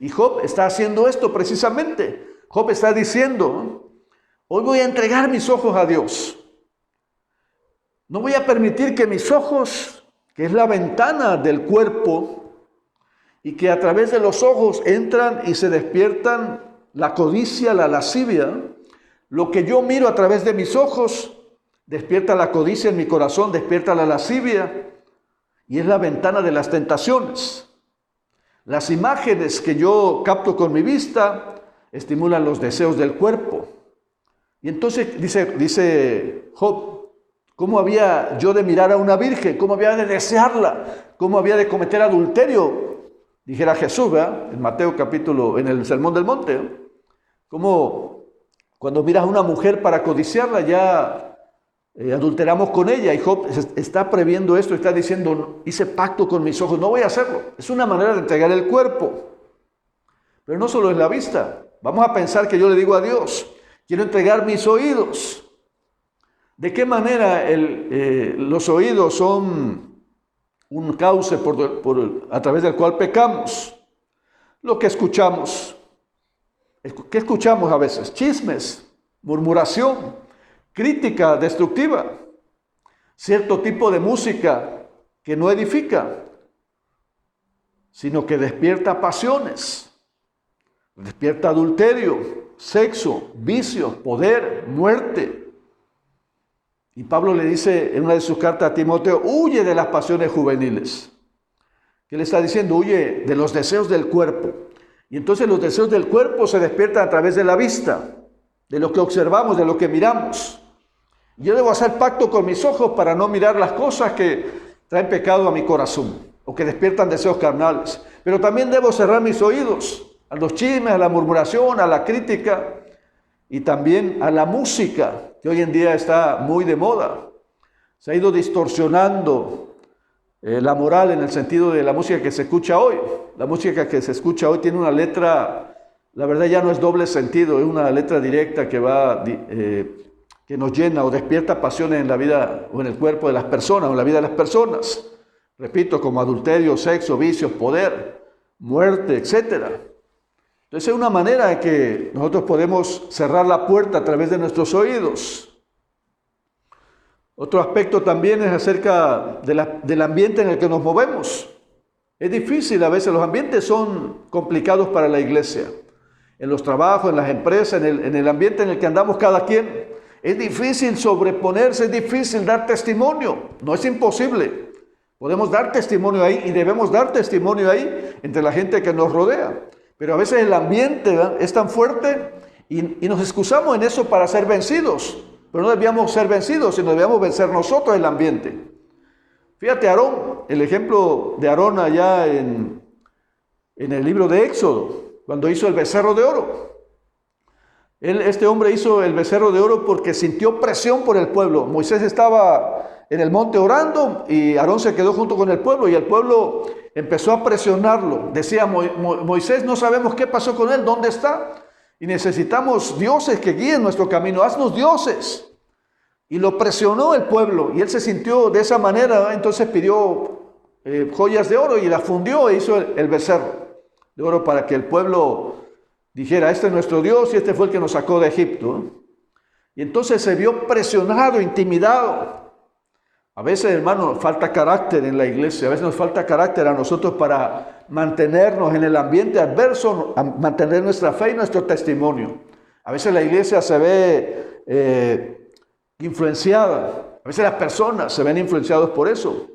Y Job está haciendo esto precisamente. Job está diciendo, hoy voy a entregar mis ojos a Dios. No voy a permitir que mis ojos, que es la ventana del cuerpo, y que a través de los ojos entran y se despiertan la codicia, la lascivia, lo que yo miro a través de mis ojos, despierta la codicia en mi corazón, despierta la lascivia, y es la ventana de las tentaciones. Las imágenes que yo capto con mi vista estimulan los deseos del cuerpo. Y entonces dice Job, ¿cómo había yo de mirar a una virgen? ¿Cómo había de desearla? ¿Cómo había de cometer adulterio? Dijera Jesús, ¿verdad? En Mateo en el Sermón del Monte, ¿eh? Como cuando miras a una mujer para codiciarla, ya adulteramos con ella. Y Job está previendo esto, está diciendo, hice pacto con mis ojos, no voy a hacerlo. Es una manera de entregar el cuerpo. Pero no solo es la vista. Vamos a pensar que yo le digo a Dios, quiero entregar mis oídos. ¿De qué manera los oídos son un cauce a través del cual pecamos? Lo que escuchamos. ¿Qué escuchamos a veces? Chismes, murmuración, crítica destructiva, cierto tipo de música que no edifica, sino que despierta pasiones, despierta adulterio, sexo, vicios, poder, muerte. Y Pablo le dice en una de sus cartas a Timoteo, huye de las pasiones juveniles. ¿Qué le está diciendo? Huye de los deseos del cuerpo. Y entonces los deseos del cuerpo se despiertan a través de la vista, de lo que observamos, de lo que miramos. Yo debo hacer pacto con mis ojos para no mirar las cosas que traen pecado a mi corazón o que despiertan deseos carnales. Pero también debo cerrar mis oídos a los chismes, a la murmuración, a la crítica y también a la música, que hoy en día está muy de moda. Se ha ido distorsionando la moral en el sentido de la música que se escucha hoy. La música que se escucha hoy tiene una letra, la verdad ya no es doble sentido, es una letra directa que nos llena o despierta pasiones en la vida o en el cuerpo de las personas o en la vida de las personas. Repito, como adulterio, sexo, vicios, poder, muerte, etcétera. Entonces es una manera en que nosotros podemos cerrar la puerta a través de nuestros oídos. Otro aspecto también es acerca del ambiente en el que nos movemos. Es difícil, a veces los ambientes son complicados para la iglesia. En los trabajos, en las empresas, en el ambiente en el que andamos cada quien. Es difícil sobreponerse, es difícil dar testimonio. No es imposible. Podemos dar testimonio ahí y debemos dar testimonio ahí entre la gente que nos rodea. Pero a veces el ambiente, ¿verdad?, es tan fuerte Y nos excusamos en eso para ser vencidos. Pero no debíamos ser vencidos, sino debíamos vencer nosotros el ambiente. Fíjate Aarón, el ejemplo de Aarón allá en el libro de Éxodo, cuando hizo el becerro de oro. Este hombre hizo el becerro de oro porque sintió presión por el pueblo. Moisés estaba en el monte orando y Aarón se quedó junto con el pueblo y el pueblo empezó a presionarlo. Decía Moisés, no sabemos qué pasó con él, dónde está. Y necesitamos dioses que guíen nuestro camino, haznos dioses. Y lo presionó el pueblo y él se sintió de esa manera, entonces pidió joyas de oro y las fundió e hizo el becerro de oro para que el pueblo dijera, este es nuestro Dios y este fue el que nos sacó de Egipto. Y entonces se vio presionado, intimidado. A veces, hermano, nos falta carácter en la iglesia, a veces nos falta carácter a nosotros para mantenernos en el ambiente adverso, mantener nuestra fe y nuestro testimonio. A veces la iglesia se ve influenciada, a veces las personas se ven influenciados por eso,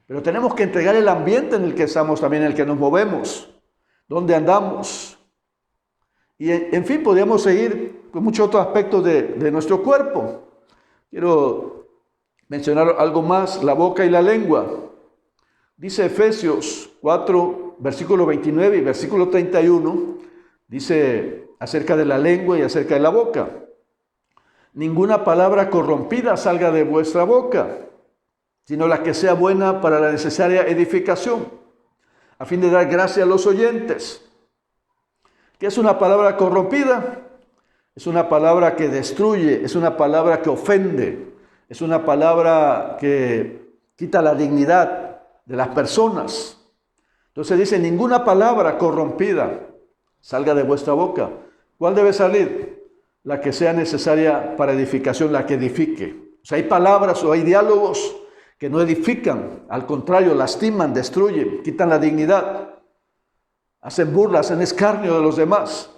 pero tenemos que entregar el ambiente en el que estamos, también en el que nos movemos, donde andamos. Y en fin, podríamos seguir con muchos otros aspectos de nuestro cuerpo. Quiero mencionar algo más, la boca y la lengua. Dice Efesios 4, versículo 29 y versículo 31, dice acerca de la lengua y acerca de la boca. Ninguna palabra corrompida salga de vuestra boca, sino la que sea buena para la necesaria edificación, a fin de dar gracia a los oyentes. ¿Qué es una palabra corrompida? Es una palabra que destruye, es una palabra que ofende, es una palabra que quita la dignidad de las personas. Entonces dice, ninguna palabra corrompida salga de vuestra boca. ¿Cuál debe salir? La que sea necesaria para edificación, la que edifique. O sea, hay palabras o hay diálogos que no edifican, al contrario, lastiman, destruyen, quitan la dignidad, hacen burlas, hacen escarnio de los demás.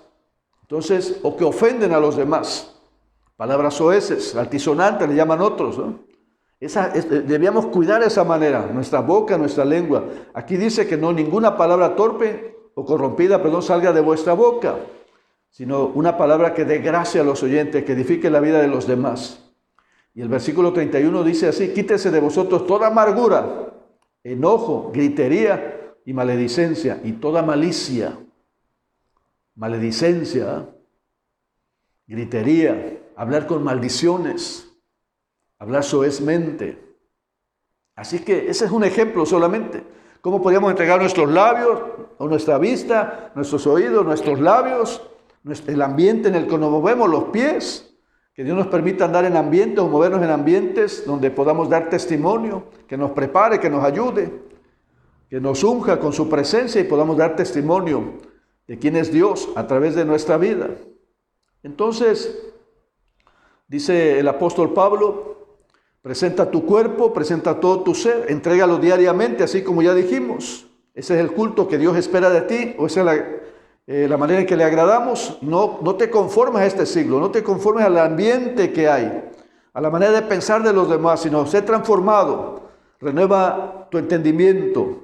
Entonces, o que ofenden a los demás. Palabras soeces, altisonantes, le llaman otros, ¿no? Debíamos cuidar esa manera, nuestra boca, nuestra lengua. Aquí dice que no, ninguna palabra torpe o corrompida, salga de vuestra boca, sino una palabra que dé gracia a los oyentes, que edifique la vida de los demás. Y el versículo 31 dice así, quítese de vosotros toda amargura, enojo, gritería y maledicencia, y toda malicia. Maledicencia, gritería, hablar con maldiciones, hablar soezmente. Así que ese es un ejemplo solamente. ¿Cómo podríamos entregar nuestros labios, o nuestra vista, nuestros oídos, nuestros labios, el ambiente en el que nos movemos, los pies? Que Dios nos permita andar en ambientes o movernos en ambientes donde podamos dar testimonio, que nos prepare, que nos ayude, que nos unja con su presencia y podamos dar testimonio de quién es Dios a través de nuestra vida. Entonces, dice el apóstol Pablo, presenta tu cuerpo, presenta todo tu ser, entrégalo diariamente, así como ya dijimos. Ese es el culto que Dios espera de ti, o esa es la manera en que le agradamos. No te conformes a este siglo, no te conformes al ambiente que hay, a la manera de pensar de los demás, sino sé transformado, renueva tu entendimiento.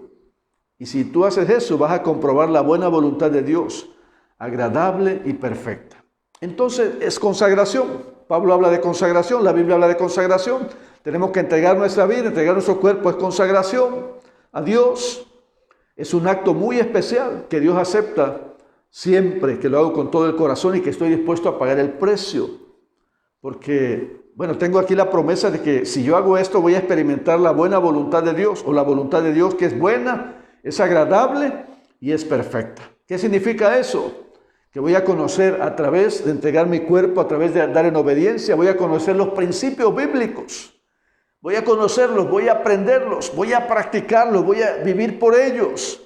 Y si tú haces eso, vas a comprobar la buena voluntad de Dios, agradable y perfecta. Entonces es consagración. Pablo habla de consagración, la Biblia habla de consagración. Tenemos que entregar nuestra vida, entregar nuestro cuerpo, es consagración a Dios. Es un acto muy especial que Dios acepta siempre que lo hago con todo el corazón y que estoy dispuesto a pagar el precio. Porque, tengo aquí la promesa de que si yo hago esto voy a experimentar la buena voluntad de Dios, o la voluntad de Dios que es buena, es agradable y es perfecta. ¿Qué significa eso? Que voy a conocer a través de entregar mi cuerpo, a través de andar en obediencia, voy a conocer los principios bíblicos. Voy a conocerlos, voy a aprenderlos, voy a practicarlos, voy a vivir por ellos.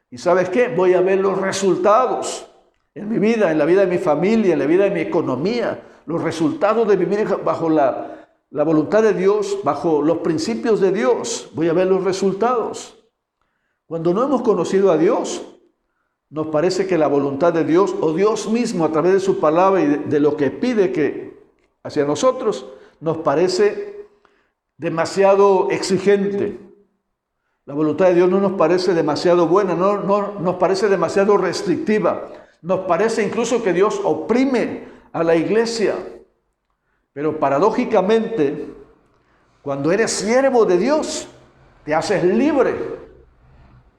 ¿Y sabes qué? Voy a ver los resultados en mi vida, en la vida de mi familia, en la vida de mi economía. Los resultados de vivir bajo la voluntad de Dios, bajo los principios de Dios. Voy a ver los resultados. Cuando no hemos conocido a Dios, nos parece que la voluntad de Dios, o Dios mismo a través de su palabra y de lo que pide hacia nosotros, nos parece demasiado exigente. La voluntad de Dios no nos parece demasiado buena, no nos parece demasiado restrictiva. Nos parece incluso que Dios oprime a la iglesia. Pero paradójicamente, cuando eres siervo de Dios, te haces libre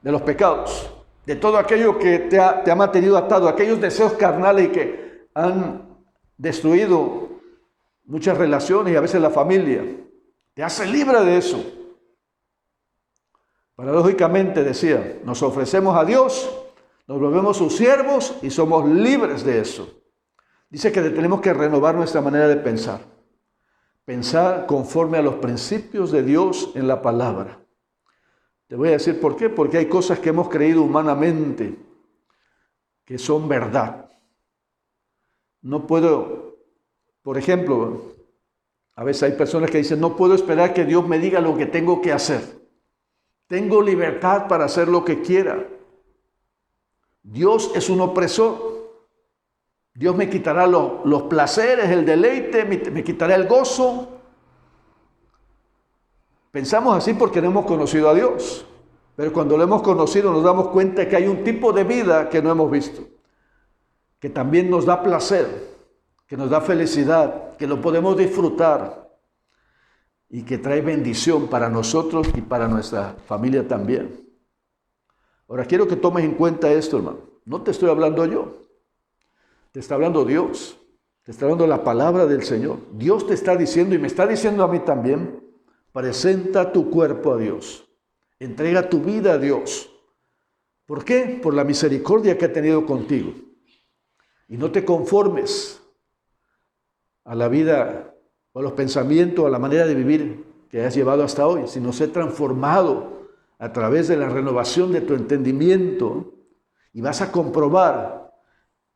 de los pecados, de todo aquello que te ha mantenido atado, aquellos deseos carnales que han destruido muchas relaciones y a veces la familia. Te hace libre de eso. Paradójicamente decía, nos ofrecemos a Dios, nos volvemos sus siervos y somos libres de eso. Dice que tenemos que renovar nuestra manera de pensar. Pensar conforme a los principios de Dios en la palabra. Te voy a decir por qué. Porque hay cosas que hemos creído humanamente que son verdad. No puedo, por ejemplo, a veces hay personas que dicen, no puedo esperar que Dios me diga lo que tengo que hacer. Tengo libertad para hacer lo que quiera. Dios es un opresor. Dios me quitará los placeres, el deleite, me quitará el gozo. Pensamos así porque no hemos conocido a Dios. Pero cuando lo hemos conocido nos damos cuenta que hay un tipo de vida que no hemos visto. Que también nos da placer, que nos da felicidad, que lo podemos disfrutar. Y que trae bendición para nosotros y para nuestra familia también. Ahora quiero que tomes en cuenta esto, hermano. No te estoy hablando yo. Te está hablando Dios, te está hablando la palabra del Señor. Dios te está diciendo y me está diciendo a mí también, presenta tu cuerpo a Dios, entrega tu vida a Dios. ¿Por qué? Por la misericordia que ha tenido contigo. Y no te conformes a la vida, o a los pensamientos, a la manera de vivir que has llevado hasta hoy, sino ser transformado a través de la renovación de tu entendimiento y vas a comprobar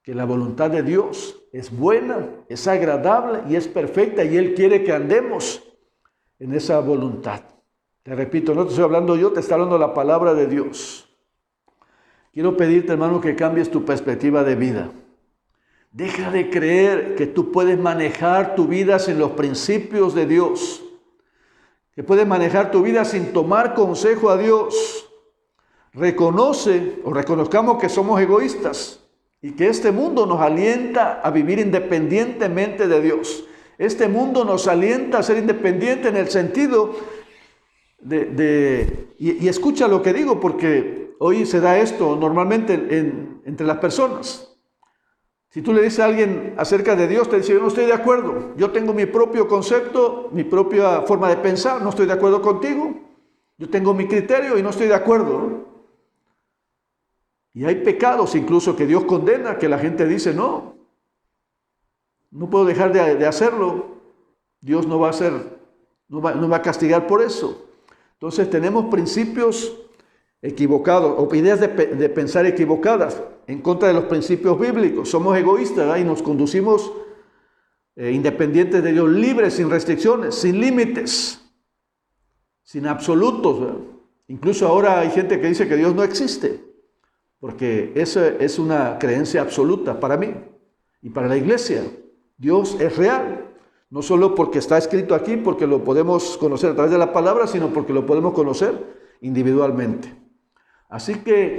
que la voluntad de Dios es buena, es agradable y es perfecta y Él quiere que andemos en esa voluntad. Te repito, no te estoy hablando yo, te está hablando la palabra de Dios. Quiero pedirte, hermano, que cambies tu perspectiva de vida. Deja de creer que tú puedes manejar tu vida sin los principios de Dios, que puedes manejar tu vida sin tomar consejo a Dios. Reconozcamos que somos egoístas. Y que este mundo nos alienta a vivir independientemente de Dios. Este mundo nos alienta a ser independientes en el sentido y escucha lo que digo, porque hoy se da esto normalmente entre las personas. Si tú le dices a alguien acerca de Dios, te dice, yo no estoy de acuerdo. Yo tengo mi propio concepto, mi propia forma de pensar, no estoy de acuerdo contigo. Yo tengo mi criterio y no estoy de acuerdo. Y hay pecados incluso que Dios condena, que la gente dice, no puedo dejar de hacerlo. Dios no va a castigar por eso. Entonces tenemos principios equivocados, o ideas de pensar equivocadas, en contra de los principios bíblicos. Somos egoístas, ¿verdad? Y nos conducimos independientes de Dios, libres, sin restricciones, sin límites, sin absolutos, ¿verdad? Incluso ahora hay gente que dice que Dios no existe. Porque esa es una creencia absoluta para mí y para la iglesia. Dios es real, no solo porque está escrito aquí, porque lo podemos conocer a través de la palabra, sino porque lo podemos conocer individualmente. Así que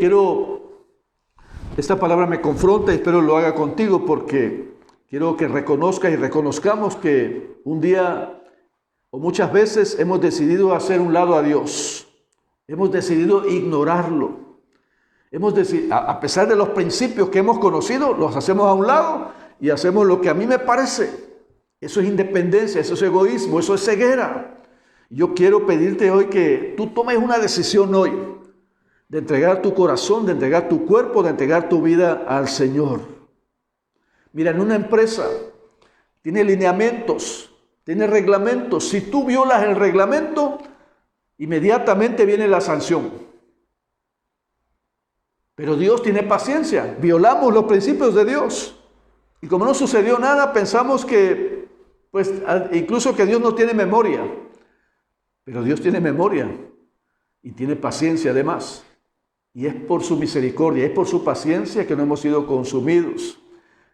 esta palabra me confronta y espero lo haga contigo, porque quiero que reconozcas y reconozcamos que un día o muchas veces hemos decidido hacer un lado a Dios, hemos decidido ignorarlo. A pesar de los principios que hemos conocido, los hacemos a un lado y hacemos lo que a mí me parece. Eso es independencia, eso es egoísmo, eso es ceguera. Yo quiero pedirte hoy que tú tomes una decisión hoy de entregar tu corazón, de entregar tu cuerpo, de entregar tu vida al Señor. Mira, en una empresa tiene lineamientos, tiene reglamentos. Si tú violas el reglamento, inmediatamente viene la sanción. Pero Dios tiene paciencia. Violamos los principios de Dios. Y como no sucedió nada, pensamos que, incluso que Dios no tiene memoria. Pero Dios tiene memoria y tiene paciencia además. Y es por su misericordia, es por su paciencia que no hemos sido consumidos.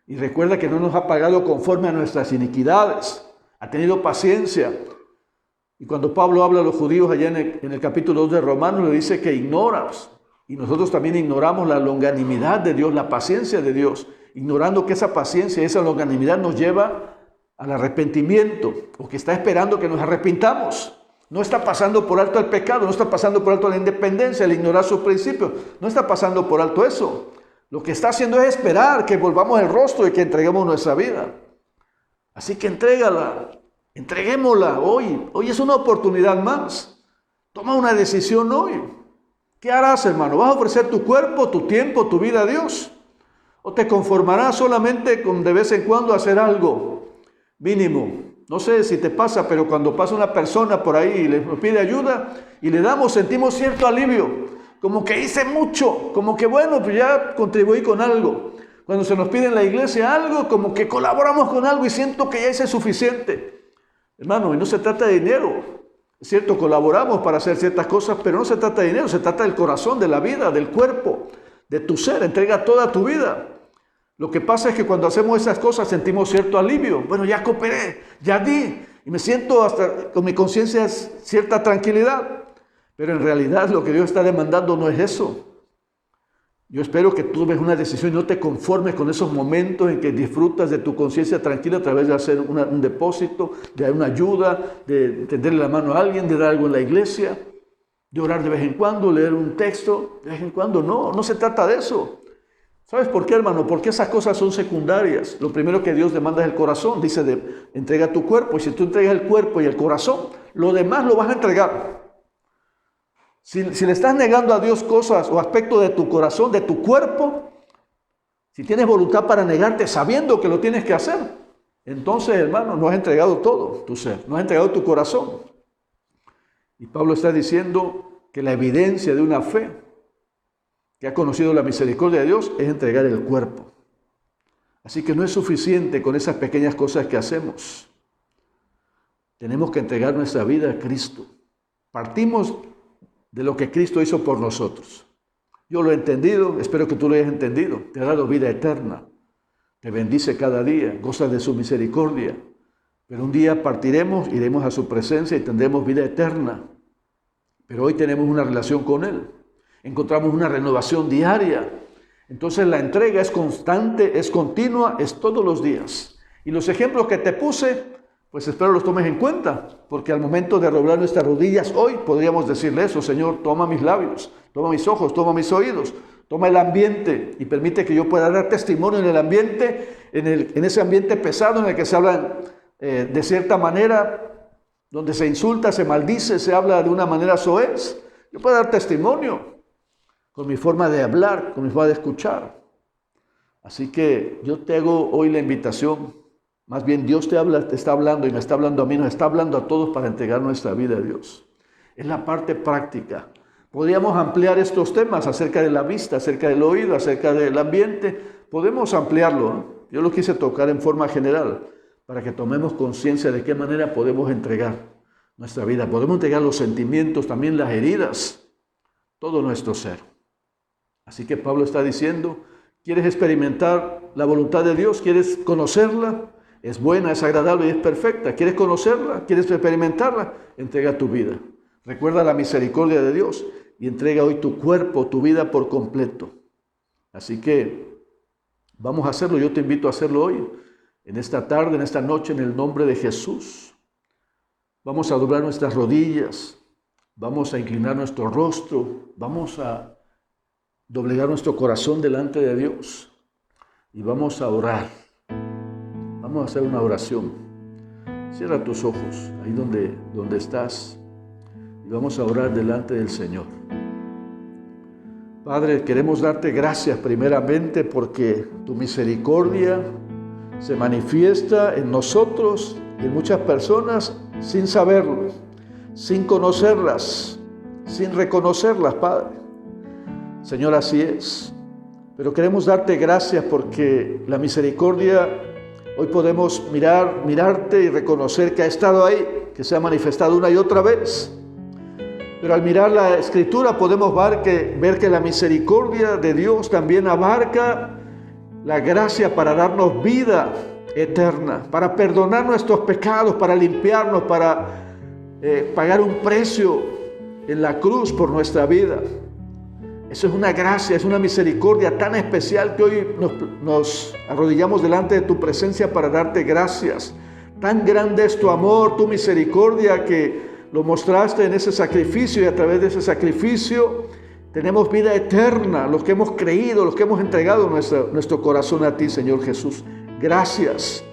Y recuerda que no nos ha pagado conforme a nuestras iniquidades. Ha tenido paciencia. Y cuando Pablo habla a los judíos allá en el capítulo 2 de Romanos, le dice que ignoras. Y nosotros también ignoramos la longanimidad de Dios, la paciencia de Dios. ignorando que esa paciencia, esa longanimidad nos lleva al arrepentimiento, o que está esperando que nos arrepintamos. No está pasando por alto el pecado, no está pasando por alto la independencia, el ignorar sus principios, no está pasando por alto eso. Lo que está haciendo es esperar que volvamos el rostro y que entreguemos nuestra vida. Así que entrégala, entreguémosla hoy. Hoy es una oportunidad más. Toma una decisión hoy. ¿Qué harás, hermano? ¿Vas a ofrecer tu cuerpo, tu tiempo, tu vida a Dios? ¿O te conformarás solamente con de vez en cuando hacer algo mínimo? No sé si te pasa, pero cuando pasa una persona por ahí y nos pide ayuda y le damos, sentimos cierto alivio. Como que hice mucho, como que bueno, pues ya contribuí con algo. Cuando se nos pide en la iglesia algo, como que colaboramos con algo y siento que ya hice suficiente. Hermano, y no se trata de dinero. Es cierto, colaboramos para hacer ciertas cosas, pero no se trata de dinero, se trata del corazón, de la vida, del cuerpo, de tu ser. Entrega toda tu vida. Lo que pasa es que cuando hacemos esas cosas sentimos cierto alivio. Bueno, ya cooperé, ya di, y me siento hasta con mi conciencia cierta tranquilidad. Pero en realidad lo que Dios está demandando no es eso. Yo espero que tú tomes una decisión y no te conformes con esos momentos en que disfrutas de tu conciencia tranquila a través de hacer un depósito, de dar una ayuda, de tenderle la mano a alguien, de dar algo en la iglesia, de orar de vez en cuando, leer un texto de vez en cuando. No, no se trata de eso. ¿Sabes por qué, hermano? Porque esas cosas son secundarias. Lo primero que Dios demanda es el corazón. Dice, entrega tu cuerpo. Y si tú entregas el cuerpo y el corazón, lo demás lo vas a entregar. Si le estás negando a Dios cosas o aspectos de tu corazón, de tu cuerpo, si tienes voluntad para negarte sabiendo que lo tienes que hacer, entonces, hermano, no has entregado todo tu ser, no has entregado tu corazón. Y Pablo está diciendo que la evidencia de una fe que ha conocido la misericordia de Dios es entregar el cuerpo. Así que no es suficiente con esas pequeñas cosas que hacemos. Tenemos que entregar nuestra vida a Cristo. Partimos de lo que Cristo hizo por nosotros. Yo lo he entendido, espero que tú lo hayas entendido. Te ha dado vida eterna, te bendice cada día, gozas de su misericordia. Pero un día partiremos, iremos a su presencia y tendremos vida eterna. Pero hoy tenemos una relación con Él. Encontramos una renovación diaria. Entonces la entrega es constante, es continua, es todos los días. Y los ejemplos que te puse, pues espero los tomes en cuenta, porque al momento de doblar nuestras rodillas hoy podríamos decirle eso: Señor, toma mis labios, toma mis ojos, toma mis oídos, toma el ambiente y permite que yo pueda dar testimonio en el ambiente, en ese ambiente pesado en el que se habla de cierta manera, donde se insulta, se maldice, se habla de una manera soez. Yo puedo dar testimonio con mi forma de hablar, con mi forma de escuchar. Así que yo te hago hoy la invitación. Más bien Dios te está hablando y me está hablando a mí, nos está hablando a todos para entregar nuestra vida a Dios. Es la parte práctica. Podríamos ampliar estos temas acerca de la vista, acerca del oído, acerca del ambiente. Podemos ampliarlo, ¿no? Yo lo quise tocar en forma general para que tomemos conciencia de qué manera podemos entregar nuestra vida. Podemos entregar los sentimientos, también las heridas, todo nuestro ser. Así que Pablo está diciendo, ¿quieres experimentar la voluntad de Dios? ¿Quieres conocerla? Es buena, es agradable y es perfecta. ¿Quieres conocerla? ¿Quieres experimentarla? Entrega tu vida. Recuerda la misericordia de Dios y entrega hoy tu cuerpo, tu vida por completo. Así que vamos a hacerlo. Yo te invito a hacerlo hoy, en esta tarde, en esta noche, en el nombre de Jesús. Vamos a doblar nuestras rodillas. Vamos a inclinar nuestro rostro. Vamos a doblegar nuestro corazón delante de Dios. Y vamos a orar. Vamos a hacer una oración. Cierra tus ojos, ahí donde estás, y vamos a orar delante del Señor. Padre, queremos darte gracias primeramente porque tu misericordia se manifiesta en nosotros y en muchas personas sin saberlo, sin conocerlas, sin reconocerlas, Padre. Señor, así es. Pero queremos darte gracias porque la misericordia, hoy podemos mirarte y reconocer que ha estado ahí, que se ha manifestado una y otra vez. Pero al mirar la Escritura podemos ver que la misericordia de Dios también abarca la gracia para darnos vida eterna, para perdonar nuestros pecados, para limpiarnos, para pagar un precio en la cruz por nuestra vida. Eso es una gracia, es una misericordia tan especial que hoy nos arrodillamos delante de tu presencia para darte gracias. Tan grande es tu amor, tu misericordia, que lo mostraste en ese sacrificio, y a través de ese sacrificio tenemos vida eterna, los que hemos creído, los que hemos entregado nuestro corazón a ti, Señor Jesús. Gracias.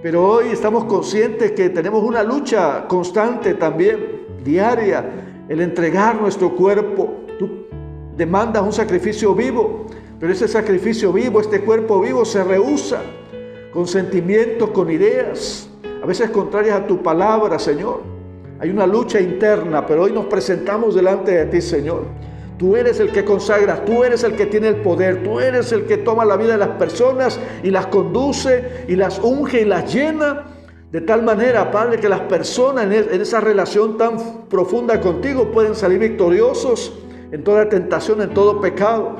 Pero hoy estamos conscientes que tenemos una lucha constante también, diaria, el entregar nuestro cuerpo. Tú demandas un sacrificio vivo, pero ese sacrificio vivo, este cuerpo vivo, se rehúsa con sentimientos, con ideas, a veces contrarias a tu palabra, Señor. Hay una lucha interna, pero hoy nos presentamos delante de ti, Señor. Tú eres el que consagra, tú eres el que tiene el poder, tú eres el que toma la vida de las personas y las conduce y las unge y las llena de tal manera, Padre, que las personas en esa relación tan profunda contigo pueden salir victoriosos en toda tentación, en todo pecado.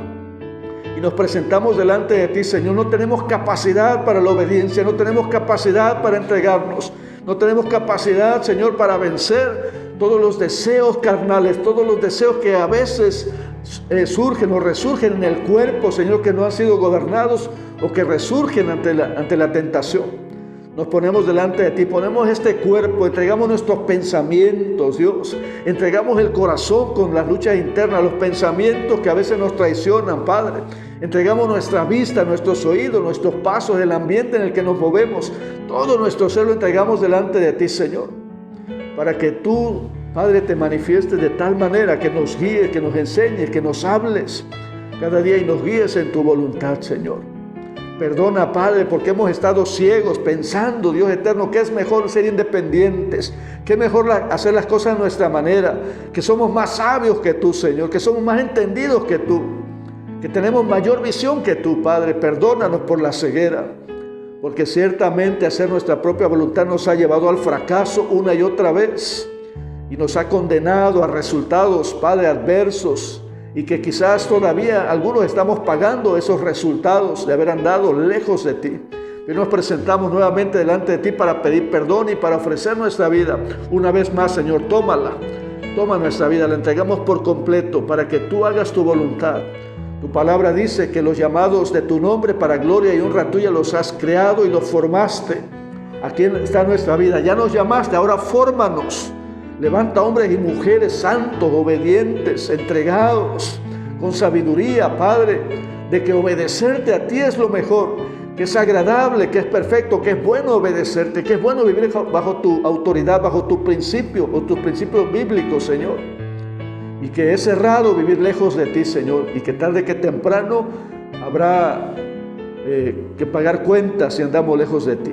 Y nos presentamos delante de ti, Señor. No tenemos capacidad para la obediencia, no tenemos capacidad para entregarnos, no tenemos capacidad, Señor, para vencer todos los deseos carnales, todos los deseos que a veces surgen o resurgen en el cuerpo, Señor, que no han sido gobernados o que resurgen ante la tentación. Nos ponemos delante de ti, ponemos este cuerpo, entregamos nuestros pensamientos, Dios. Entregamos el corazón con las luchas internas, los pensamientos que a veces nos traicionan, Padre. Entregamos nuestra vista, nuestros oídos, nuestros pasos, el ambiente en el que nos movemos. Todo nuestro ser lo entregamos delante de ti, Señor. Para que tú, Padre, te manifiestes de tal manera que nos guíes, que nos enseñes, que nos hables cada día y nos guíes en tu voluntad, Señor. Perdona, Padre, porque hemos estado ciegos pensando, Dios eterno, que es mejor ser independientes, que es mejor hacer las cosas a nuestra manera, que somos más sabios que tú, Señor, que somos más entendidos que tú, que tenemos mayor visión que tú, Padre. Perdónanos por la ceguera, porque ciertamente hacer nuestra propia voluntad nos ha llevado al fracaso una y otra vez y nos ha condenado a resultados, Padre, adversos, y que quizás todavía algunos estamos pagando esos resultados de haber andado lejos de ti. Pero nos presentamos nuevamente delante de ti para pedir perdón y para ofrecer nuestra vida. Una vez más, Señor, tómala, toma nuestra vida, la entregamos por completo para que tú hagas tu voluntad. Tu palabra dice que los llamados de tu nombre para gloria y honra tuya los has creado y los formaste. Aquí está nuestra vida, ya nos llamaste, ahora fórmanos. Levanta hombres y mujeres santos, obedientes, entregados, con sabiduría, Padre, de que obedecerte a ti es lo mejor, que es agradable, que es perfecto, que es bueno obedecerte, que es bueno vivir bajo tu autoridad, bajo tu principio o tus principios bíblicos, Señor. Y que es errado vivir lejos de ti, Señor, y que tarde que temprano habrá que pagar cuentas si andamos lejos de ti.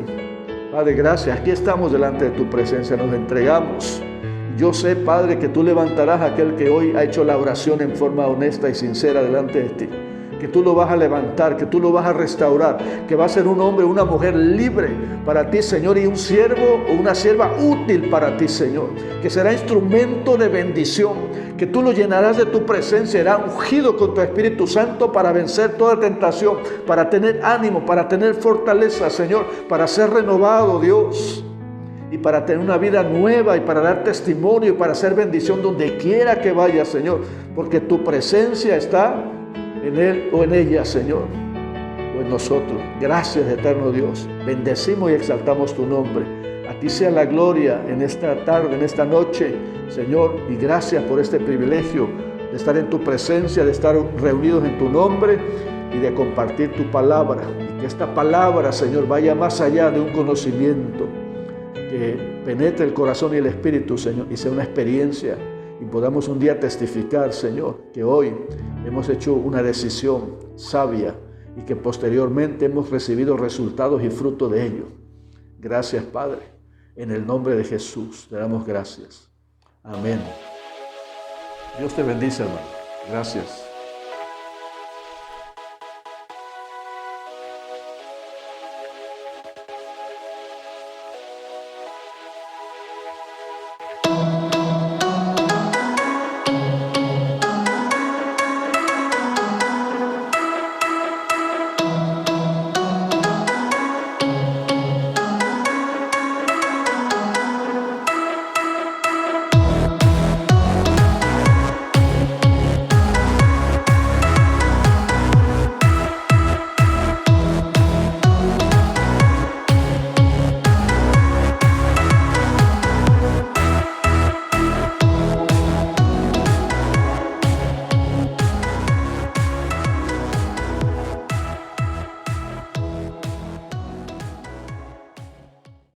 Padre, gracias, aquí estamos delante de tu presencia, nos entregamos. Yo sé, Padre, que tú levantarás a aquel que hoy ha hecho la oración en forma honesta y sincera delante de ti. Que tú lo vas a levantar, que tú lo vas a restaurar, que va a ser un hombre, una mujer libre para ti, Señor, y un siervo o una sierva útil para ti, Señor, que será instrumento de bendición, que tú lo llenarás de tu presencia, será ungido con tu Espíritu Santo para vencer toda tentación, para tener ánimo, para tener fortaleza, Señor, para ser renovado, Dios, y para tener una vida nueva y para dar testimonio y para hacer bendición donde quiera que vaya, Señor, porque tu presencia está en él o en ella, Señor, o en nosotros. Gracias, eterno Dios. Bendecimos y exaltamos tu nombre. A ti sea la gloria en esta tarde, en esta noche, Señor, y gracias por este privilegio de estar en tu presencia, de estar reunidos en tu nombre y de compartir tu palabra. Y que esta palabra, Señor, vaya más allá de un conocimiento, que penetre el corazón y el espíritu, Señor, y sea una experiencia y podamos un día testificar, Señor, que hoy hemos hecho una decisión sabia y que posteriormente hemos recibido resultados y fruto de ello. Gracias, Padre. En el nombre de Jesús te damos gracias. Amén. Dios te bendice, hermano. Gracias.